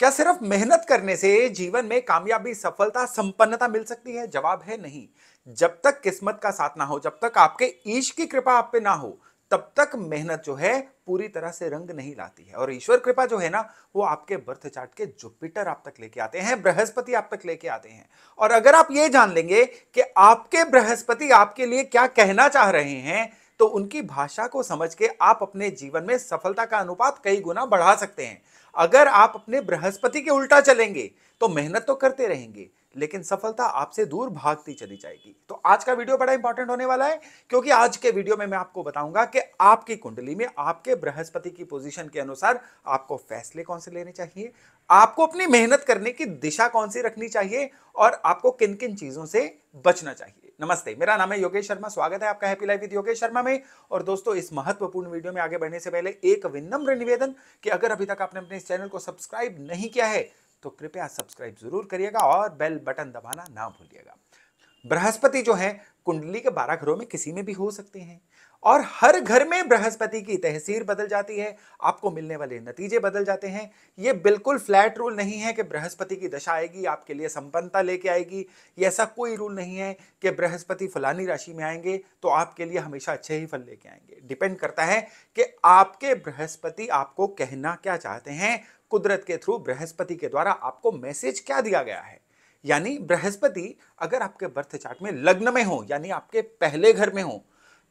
क्या सिर्फ मेहनत करने से जीवन में कामयाबी, सफलता, संपन्नता मिल सकती है? जवाब है नहीं। जब तक किस्मत का साथ ना हो, जब तक आपके ईश की कृपा आप पे ना हो, तब तक मेहनत जो है पूरी तरह से रंग नहीं लाती है। और ईश्वर कृपा जो है ना, वो आपके बर्थ चार्ट के जुपिटर आप तक लेके आते हैं, बृहस्पति आप तक लेके आते हैं। और अगर आप ये जान लेंगे कि आपके बृहस्पति आपके लिए क्या कहना चाह रहे हैं, तो उनकी भाषा को समझ के आप अपने जीवन में सफलता का अनुपात कई गुना बढ़ा सकते हैं। अगर आप अपने बृहस्पति के उल्टा चलेंगे तो मेहनत तो करते रहेंगे, लेकिन सफलता आपसे दूर भागती चली जाएगी। तो आज का वीडियो बड़ा इंपॉर्टेंट होने वाला है, क्योंकि आज के वीडियो में मैं आपको बताऊंगा कि आपकी कुंडली में आपके बृहस्पति की पोजीशन के अनुसार आपको फैसले कौन से लेने चाहिए, आपको अपनी मेहनत करने की दिशा कौन सी रखनी चाहिए, और आपको किन किन चीजों से बचना चाहिए। नमस्ते, मेरा नाम है योगेश शर्मा। स्वागत है आपका happy life with Yogesh Sharma में। और दोस्तों, इस महत्वपूर्ण वीडियो में आगे बढ़ने से पहले एक विनम्र निवेदन कि अगर अभी तक आपने अपने इस चैनल को सब्सक्राइब नहीं किया है तो कृपया सब्सक्राइब जरूर करिएगा और बेल बटन दबाना ना भूलिएगा। बृहस्पति जो है कुंडली के 12 घरों में किसी में भी हो सकते हैं, और हर घर में बृहस्पति की तहसीर बदल जाती है, आपको मिलने वाले नतीजे बदल जाते हैं। ये बिल्कुल फ्लैट रूल नहीं है कि बृहस्पति की दशा आएगी आपके लिए संपन्नता लेके आएगी। ये ऐसा कोई रूल नहीं है कि बृहस्पति फलानी राशि में आएंगे तो आपके लिए हमेशा अच्छे ही फल लेके आएंगे। डिपेंड करता है कि आपके बृहस्पति आपको कहना क्या चाहते हैं, कुदरत के थ्रू बृहस्पति के द्वारा आपको मैसेज क्या दिया गया है। यानी बृहस्पति अगर आपके बर्थ चार्ट में लग्न में हो, यानी आपके पहले घर में हो,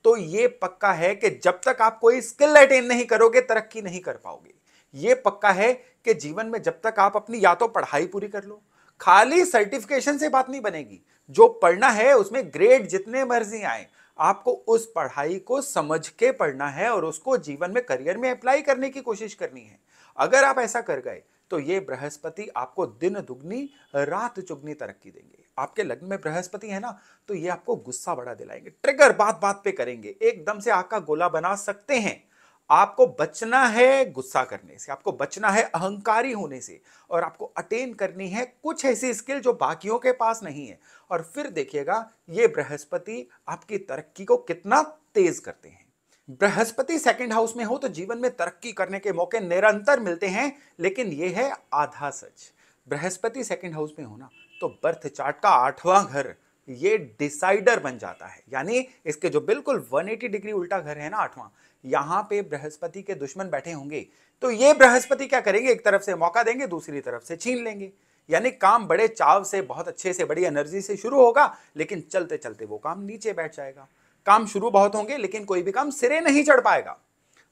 तो ये पक्का है कि जब तक आप कोई स्किल अटेन नहीं करोगे तरक्की नहीं कर पाओगे। ये पक्का है कि जीवन में जब तक आप अपनी या तो पढ़ाई पूरी कर लो, खाली सर्टिफिकेशन से बात नहीं बनेगी। जो पढ़ना है उसमें ग्रेड जितने मर्जी आए, आपको उस पढ़ाई को समझ के पढ़ना है और उसको जीवन में करियर में अप्लाई करने की कोशिश करनी है। अगर आप ऐसा कर गए तो ये बृहस्पति आपको दिन दुगनी रात चुगनी तरक्की देंगे। आपके लग्न में बृहस्पति है ना, तो ये आपको गुस्सा बड़ा दिलाएंगे, ट्रिगर बात बात पे करेंगे, एकदम से आग का गोला बना सकते हैं। आपको बचना है गुस्सा करने से, आपको बचना है अहंकारी होने से, और आपको अटेन करनी है कुछ ऐसी स्किल जो बाकियों के पास नहीं है। और फिर देखिएगा ये बृहस्पति आपकी तरक्की को कितना तेज करते हैं। बृहस्पति सेकंड हाउस में हो तो जीवन में तरक्की करने के मौके निरंतर मिलते हैं, लेकिन यह है आधा सच। बृहस्पति सेकंड हाउस में हो ना, तो बर्थ चार्ट का 8वां घर ये डिसाइडर बन जाता है। यानी इसके जो बिल्कुल 180 डिग्री उल्टा घर है ना, 8वां, यहां पे बृहस्पति के दुश्मन बैठे होंगे। तो ये बृहस्पति क्या करेंगे, एक तरफ से मौका देंगे, दूसरी तरफ से छीन लेंगे। यानी काम बड़े चाव से, बहुत अच्छे से, बड़ी एनर्जी से शुरू होगा, लेकिन चलते चलते वो काम नीचे बैठ जाएगा। काम शुरू बहुत होंगे लेकिन कोई भी काम सिरे नहीं चढ़ पाएगा।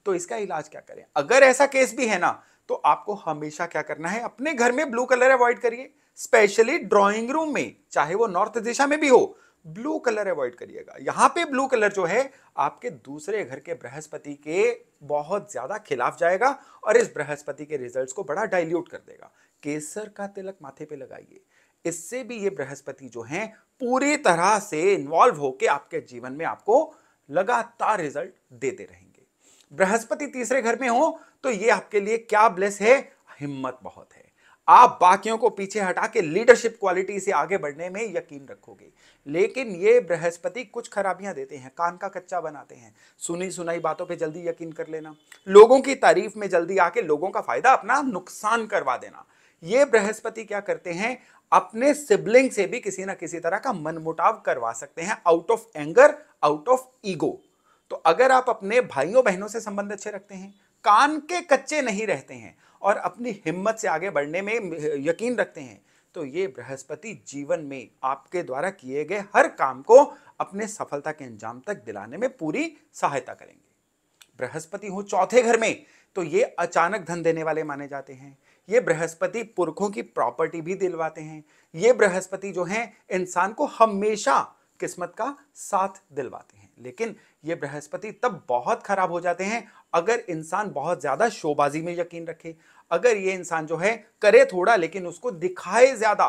तो इसका इलाज क्या करें? अगर ऐसा केस भी है ना, तो आपको हमेशा क्या करना है, अपने घर में ब्लू कलर अवॉइड करिए, स्पेशली ड्राइंग रूम में, चाहे वो नॉर्थ दिशा में भी हो, ब्लू कलर अवॉइड करिएगा। यहां पे ब्लू कलर जो है आपके दूसरे घर के बृहस्पति के बहुत ज्यादा खिलाफ जाएगा और इस बृहस्पति के रिजल्ट्स को बड़ा डाइल्यूट कर देगा। केसर का तिलक माथे पे लगाइए, इससे भी ये बृहस्पति जो हैं पूरी तरह से इन्वॉल्व होकर आपके जीवन में आपको लगातार रिजल्ट देते रहेंगे। बृहस्पति तीसरे घर में हो तो ये आपके लिए क्या ब्लेस है, हिम्मत बहुत है। आप बाकियों को पीछे हटा के लीडरशिप क्वालिटी से आगे बढ़ने में यकीन रखोगे। लेकिन ये बृहस्पति कुछ खराबियां देते हैं, कान का कच्चा बनाते हैं, सुनी सुनाई बातों पे जल्दी यकीन कर लेना, लोगों की तारीफ में जल्दी आके लोगों का फायदा अपना नुकसान करवा देना। ये बृहस्पति क्या करते हैं, अपने सिबलिंग से भी किसी ना किसी तरह का मनमुटाव करवा सकते हैं, out of anger, out of ego. तो अगर आप अपने भाइयों बहनों से संबंध अच्छे रखते हैं, कान के कच्चे नहीं रहते हैं और अपनी हिम्मत से आगे बढ़ने में यकीन रखते हैं, तो ये बृहस्पति जीवन में आपके द्वारा किए गए हर काम को अपने सफलता के अंजाम तक दिलाने में पूरी सहायता करेंगे। बृहस्पति हो चौथे घर में तो ये अचानक धन देने वाले माने जाते हैं। ये बृहस्पति पुरखों की प्रॉपर्टी भी दिलवाते हैं। ये बृहस्पति जो हैं इंसान को हमेशा किस्मत का साथ दिलवाते हैं। लेकिन ये बृहस्पति तब बहुत खराब हो जाते हैं अगर इंसान बहुत ज्यादा शोबाजी में यकीन रखे, अगर ये इंसान जो है करे थोड़ा लेकिन उसको दिखाए ज्यादा,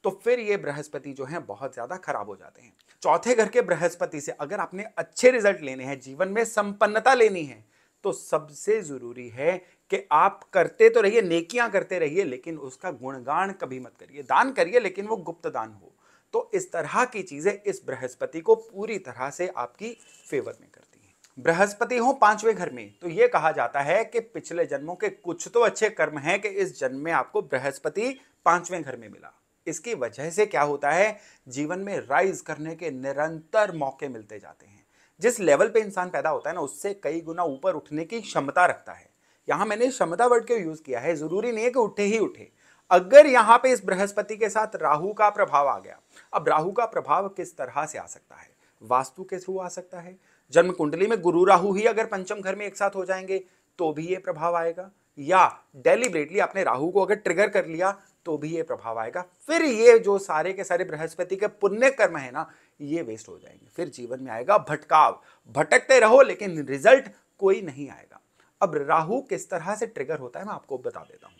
तो फिर ये बृहस्पति जो है बहुत ज्यादा खराब हो जाते हैं। चौथे घर के बृहस्पति से अगर आपने अच्छे रिजल्ट लेने हैं, जीवन में संपन्नता लेनी है, तो सबसे जरूरी है कि आप करते तो रहिए, नेकियां करते रहिए, लेकिन उसका गुणगान कभी मत करिए। दान करिए लेकिन वो गुप्त दान हो। तो इस तरह की चीजें इस बृहस्पति को पूरी तरह से आपकी फेवर में करती हैं। बृहस्पति हो पांचवें घर में तो यह कहा जाता है कि पिछले जन्मों के कुछ तो अच्छे कर्म हैं कि इस जन्म में आपको बृहस्पति पांचवें घर में मिला। इसकी वजह से क्या होता है, जीवन में राइज करने के निरंतर मौके मिलते जाते हैं। जिस लेवल पे इंसान पैदा होता है ना, उससे कई गुना ऊपर उठने की क्षमता रखता है। यहां मैंने क्षमता वर्ड के यूज किया है, जरूरी नहीं है कि उठे ही उठे। अगर यहां पे इस बृहस्पति के साथ राहु का प्रभाव आ गया, अब राहु का प्रभाव किस तरह से आ सकता है, वास्तु के थ्रू आ सकता है। जन्म कुंडली में गुरु राहु ही अगर पंचम घर में एक साथ हो जाएंगे तो भी ये प्रभाव आएगा, या डेलिबरेटली आपने राहु को अगर ट्रिगर कर लिया तो भी ये प्रभाव आएगा। फिर ये जो सारे के सारे बृहस्पति के पुण्य कर्म है ना, ये वेस्ट हो जाएंगे। फिर जीवन में आएगा भटकाव, भटकते रहो लेकिन रिजल्ट कोई नहीं आएगा। अब राहु किस तरह से ट्रिगर होता है मैं आपको बता देता हूं।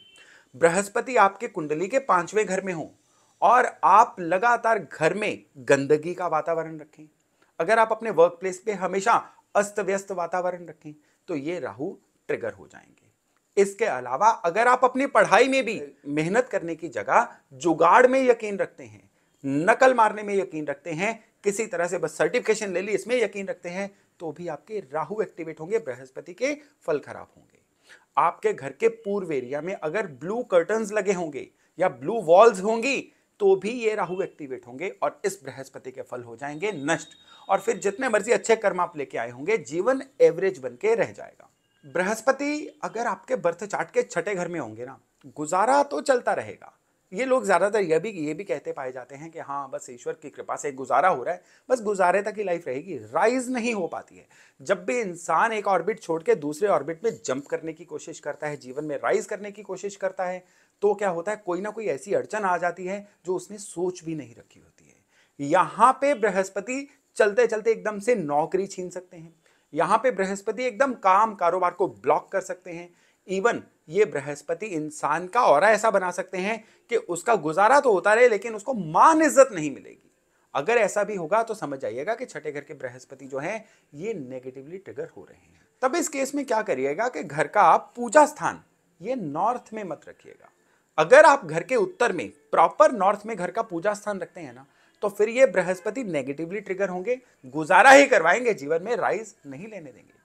बृहस्पति आपके कुंडली के पांचवें घर में हो और आप लगातार घर में गंदगी का वातावरण रखें, अगर आप अपने वर्क प्लेस पे हमेशा अस्त व्यस्त वातावरण रखें तो ये राहु ट्रिगर हो जाएंगे। इसके अलावा अगर आप अपनी पढ़ाई में भी मेहनत करने की जगह जुगाड़ में यकीन रखते हैं, नकल मारने में यकीन रखते हैं, किसी तरह से बस सर्टिफिकेशन ले ली इसमें यकीन रखते हैं, तो भी आपके राहु एक्टिवेट होंगे, बृहस्पति के फल खराब होंगे। आपके घर के पूर्व एरिया में अगर ब्लू कर्टन्स लगे होंगे या ब्लू वॉल्स होंगी तो भी ये राहु एक्टिवेट होंगे और इस बृहस्पति के फल हो जाएंगे नष्ट। और फिर जितने मर्जी अच्छे कर्म आप लेके आए होंगे, जीवन एवरेज बन के रह जाएगा। बृहस्पति अगर आपके बर्थ चार्ट के छठे घर में होंगे ना, गुजारा तो चलता रहेगा। ये लोग ज्यादातर ये भी कहते पाए जाते हैं कि हाँ बस ईश्वर की कृपा से गुजारा हो रहा है, बस गुजारे तक ही लाइफ रहेगी, राइज नहीं हो पाती है। जब भी इंसान एक ऑर्बिट छोड़ के दूसरे ऑर्बिट में जंप करने की कोशिश करता है, जीवन में राइज करने की कोशिश करता है, तो क्या होता है, कोई ना कोई ऐसी अड़चन आ जाती है जो उसने सोच भी नहीं रखी होती है। यहां पे बृहस्पति चलते चलते एकदम से नौकरी छीन सकते हैं, यहां पे बृहस्पति एकदम काम कारोबार को ब्लॉक कर सकते हैं। इवन ये बृहस्पति इंसान का ऑरा ऐसा बना सकते हैं कि उसका गुजारा तो होता रहे लेकिन उसको मान इज्जत नहीं मिलेगी। अगर ऐसा भी होगा तो समझ जाइएगा कि छठे घर के बृहस्पति जो हैं ये नेगेटिवली ट्रिगर हो रहे हैं। तब इस केस में क्या करिएगा कि घर का आप पूजा स्थान ये नॉर्थ में मत रखिएगा। अगर आप घर के उत्तर में प्रॉपर नॉर्थ में घर का पूजा स्थान रखते हैं ना, तो फिर ये बृहस्पति नेगेटिवली ट्रिगर होंगे, गुजारा ही करवाएंगे, जीवन में राइज नहीं लेने देंगे।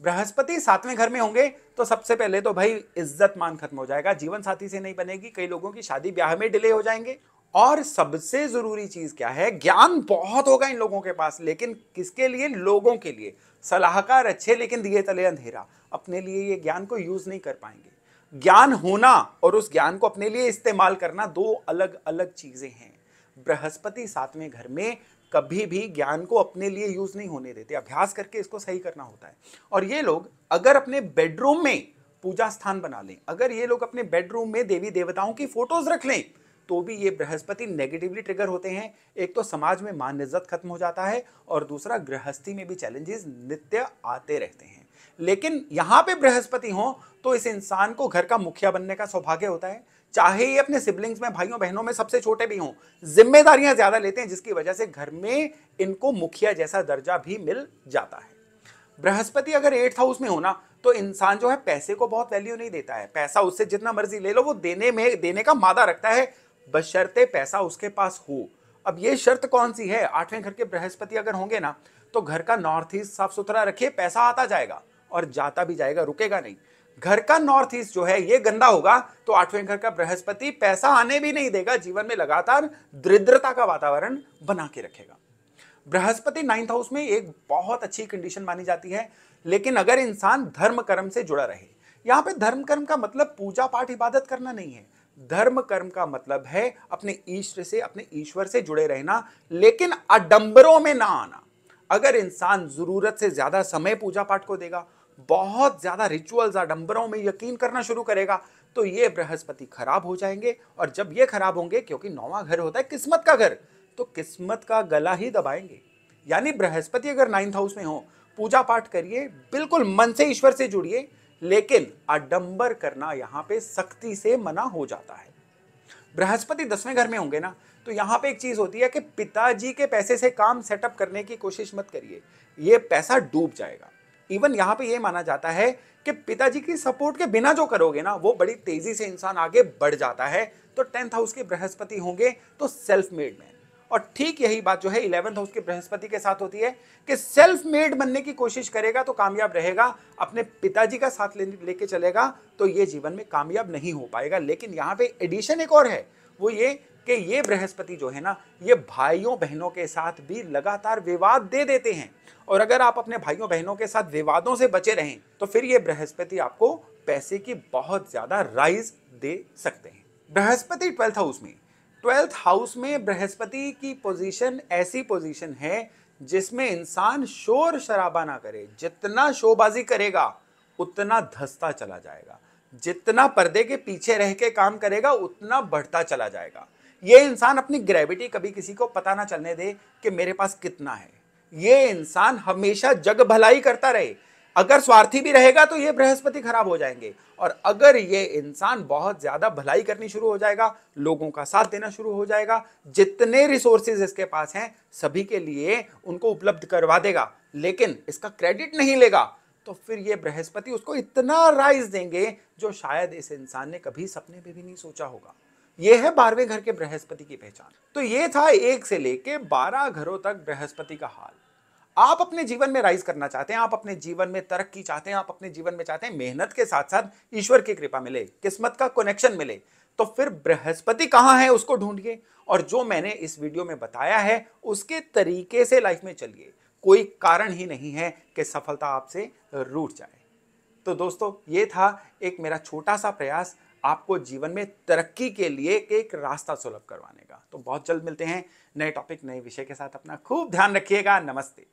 बृहस्पति सातवें घर में होंगे तो सबसे पहले तो भाई इज्जत मान खत्म हो जाएगा, जीवन साथी से नहीं बनेगी, कई लोगों की शादी ब्याह में डिले हो जाएंगे। और सबसे जरूरी चीज क्या है, ज्ञान बहुत होगा इन लोगों के पास, लेकिन किसके लिए, लोगों के लिए। सलाहकार अच्छे लेकिन दिए तले अंधेरा, अपने लिए ये ज्ञान को यूज नहीं कर पाएंगे। ज्ञान होना और उस ज्ञान को अपने लिए इस्तेमाल करना दो अलग अलग चीजें हैं। बृहस्पति सातवें घर में कभी भी ज्ञान को अपने लिए यूज नहीं होने देते, अभ्यास करके इसको सही करना होता है। और ये लोग अगर अपने बेडरूम में पूजा स्थान बना लें, अगर ये लोग अपने बेडरूम में देवी देवताओं की फोटोज रख लें, तो भी ये बृहस्पति नेगेटिवली ट्रिगर होते हैं। एक तो समाज में मान इज्जत खत्म हो जाता है और दूसरा गृहस्थी में भी चैलेंजेस नित्य आते रहते हैं। लेकिन यहां पे बृहस्पति हो तो इस इंसान को घर का मुखिया बनने का सौभाग्य होता है, चाहे ये अपने सिबलिंग्स में, भाइयों बहनों में सबसे छोटे भी हों, जिम्मेदारियां ज्यादा लेते हैं, जिसकी वजह से घर में इनको मुखिया जैसा दर्जा भी मिल जाता है। बृहस्पति अगर 8th हाउस में होना तो इंसान जो है पैसे को बहुत वैल्यू नहीं देता है, पैसा उससे जितना मर्जी ले लो वो देने का मादा रखता है, बशर्ते पैसा उसके पास हो। अब ये शर्त कौन सी है, 8वें घर के बृहस्पति अगर होंगे ना तो घर का नॉर्थ ईस्ट साफ सुथरा रखिए, पैसा आता जाएगा और जाता भी जाएगा, रुकेगा नहीं। घर का नॉर्थ ईस्ट जो है ये गंदा होगा तो 8वें घर का बृहस्पति पैसा आने भी नहीं देगा, जीवन में लगातार दरिद्रता का वातावरण बना के रखेगा। बृहस्पति 9th हाउस में एक बहुत अच्छी कंडीशन मानी जाती है, लेकिन अगर इंसान धर्म कर्म से जुड़ा रहे। यहां पे धर्म कर्म का मतलब पूजा पाठ इबादत करना नहीं है, धर्म कर्म का मतलब है अपने इष्ट से, अपने ईश्वर से जुड़े रहना, लेकिन आडंबरों में ना आना। अगर इंसान जरूरत से ज्यादा समय पूजा पाठ को देगा, बहुत ज्यादा रिचुअल्स आडंबरों में यकीन करना शुरू करेगा, तो ये बृहस्पति खराब हो जाएंगे। और जब ये खराब होंगे, क्योंकि 9वां घर होता है किस्मत का घर, तो किस्मत का गला ही दबाएंगे। यानी बृहस्पति अगर 9th हाउस में हो, पूजा पाठ करिए, बिल्कुल मन से ईश्वर से जुड़िए, लेकिन आडंबर करना यहां पे सख्ती से मना हो जाता है। बृहस्पति 10वें घर में होंगे ना तो यहां पे एक चीज होती है कि पिताजी के पैसे से काम सेटअप करने की कोशिश मत करिए, ये पैसा डूब जाएगा। इवन यहां पे ये माना जाता है कि पिताजी की सपोर्ट के बिना जो करोगे ना वो बड़ी तेजी से इंसान आगे बढ़ जाता है। तो 10th हाउस के बृहस्पति होंगे तो सेल्फ मेड मैन, और ठीक यही बात जो है 11th हाउस के बृहस्पति के साथ होती है कि सेल्फ मेड बनने की कोशिश करेगा तो कामयाब रहेगा, अपने पिताजी का साथ लेके चलेगा तो ये जीवन में कामयाब नहीं हो पाएगा। लेकिन यहां पे एडिशन एक और है, वो ये कि ये बृहस्पति जो है ना, ये भाइयों बहनों के साथ भी लगातार विवाद दे देते हैं। और अगर आप अपने भाइयों बहनों के साथ विवादों से बचे रहें तो फिर ये बृहस्पति आपको पैसे की बहुत ज्यादा राइज दे सकते हैं। बृहस्पति 12th हाउस में बृहस्पति की पोजीशन ऐसी पोजीशन है जिसमें इंसान शोर शराबा ना करे। जितना शोबाजी करेगा उतना धंसता चला जाएगा, जितना पर्दे के पीछे रह के काम करेगा उतना बढ़ता चला जाएगा। ये इंसान अपनी ग्रेविटी कभी किसी को पता ना चलने दे कि मेरे पास कितना है। ये इंसान हमेशा जग भलाई करता रहे। अगर स्वार्थी भी रहेगा तो ये बृहस्पति खराब हो जाएंगे, और अगर ये इंसान बहुत ज्यादा भलाई करनी शुरू हो जाएगा, लोगों का साथ देना शुरू हो जाएगा, जितने रिसोर्सेज इसके पास हैं सभी के लिए उनको उपलब्ध करवा देगा, लेकिन इसका क्रेडिट नहीं लेगा, तो फिर ये बृहस्पति उसको इतना राइज देंगे जो शायद इस इंसान ने कभी सपने में भी नहीं सोचा होगा। यह है 12वें घर के बृहस्पति की पहचान। तो ये था 1 से लेके 12 घरों तक बृहस्पति का हाल। आप अपने जीवन में राइज करना चाहते हैं, आप अपने जीवन में तरक्की चाहते हैं, आप अपने जीवन में चाहते हैं मेहनत के साथ साथ ईश्वर की कृपा मिले, किस्मत का कनेक्शन मिले, तो फिर बृहस्पति कहां है उसको ढूंढिए, और जो मैंने इस वीडियो में बताया है उसके तरीके से लाइफ में चलिए। कोई कारण ही नहीं है कि सफलता आपसे रूठ जाए। तो दोस्तों, ये था एक मेरा छोटा सा प्रयास आपको जीवन में तरक्की के लिए एक रास्ता सुलभ करवाने का। तो बहुत जल्द मिलते हैं नए टॉपिक, नए विषय के साथ। अपना खूब ध्यान रखिएगा। नमस्ते।